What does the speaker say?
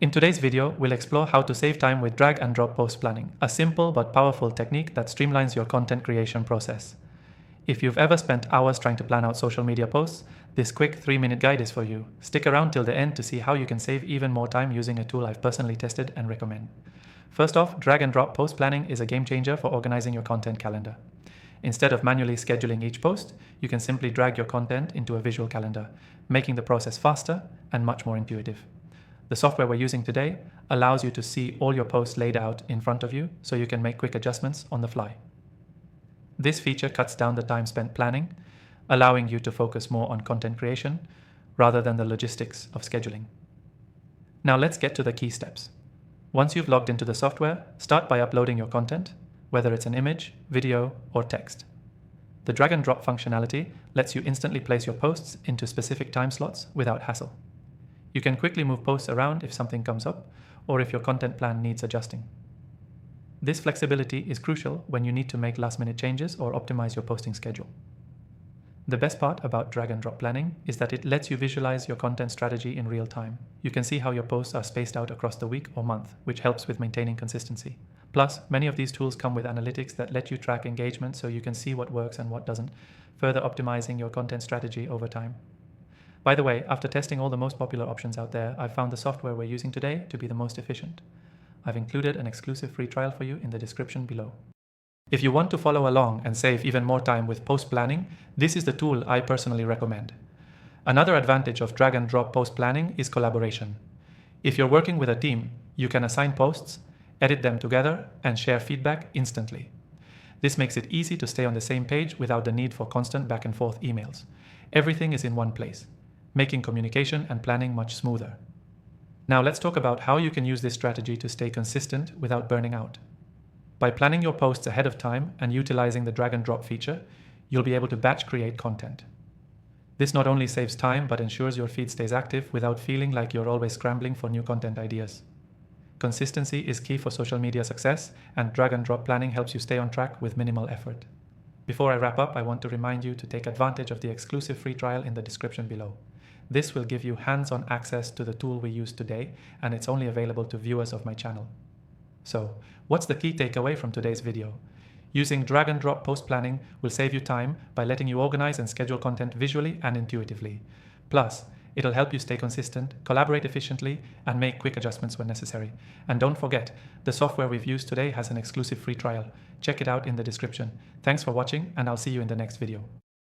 In today's video, we'll explore how to save time with drag and drop post planning, a simple but powerful technique that streamlines your content creation process. If you've ever spent hours trying to plan out social media posts, this quick 3-minute guide is for you. Stick around till the end to see how you can save even more time using a tool I've personally tested and recommend. First off, drag and drop post planning is a game changer for organizing your content calendar. Instead of manually scheduling each post, you can simply drag your content into a visual calendar, making the process faster and much more intuitive. The software we're using today allows you to see all your posts laid out in front of you so you can make quick adjustments on the fly. This feature cuts down the time spent planning, allowing you to focus more on content creation rather than the logistics of scheduling. Now let's get to the key steps. Once you've logged into the software, start by uploading your content, whether it's an image, video, or text. The drag and drop functionality lets you instantly place your posts into specific time slots without hassle. You can quickly move posts around if something comes up or if your content plan needs adjusting. This flexibility is crucial when you need to make last-minute changes or optimize your posting schedule. The best part about drag and drop planning is that it lets you visualize your content strategy in real time. You can see how your posts are spaced out across the week or month, which helps with maintaining consistency. Plus, many of these tools come with analytics that let you track engagement so you can see what works and what doesn't, further optimizing your content strategy over time. By the way, after testing all the most popular options out there, I've found the software we're using today to be the most efficient. I've included an exclusive free trial for you in the description below. If you want to follow along and save even more time with post planning, this is the tool I personally recommend. Another advantage of drag and drop post planning is collaboration. If you're working with a team, you can assign posts, edit them together, and share feedback instantly. This makes it easy to stay on the same page without the need for constant back and forth emails. Everything is in one place, making communication and planning much smoother. Now let's talk about how you can use this strategy to stay consistent without burning out. By planning your posts ahead of time and utilizing the drag and drop feature, you'll be able to batch create content. This not only saves time but ensures your feed stays active without feeling like you're always scrambling for new content ideas. Consistency is key for social media success, and drag and drop planning helps you stay on track with minimal effort. Before I wrap up, I want to remind you to take advantage of the exclusive free trial in the description below. This will give you hands-on access to the tool we use today, and it's only available to viewers of my channel. So, what's the key takeaway from today's video? Using drag and drop post planning will save you time by letting you organize and schedule content visually and intuitively. Plus, it'll help you stay consistent, collaborate efficiently, and make quick adjustments when necessary. And don't forget, the software we've used today has an exclusive free trial. Check it out in the description. Thanks for watching, and I'll see you in the next video.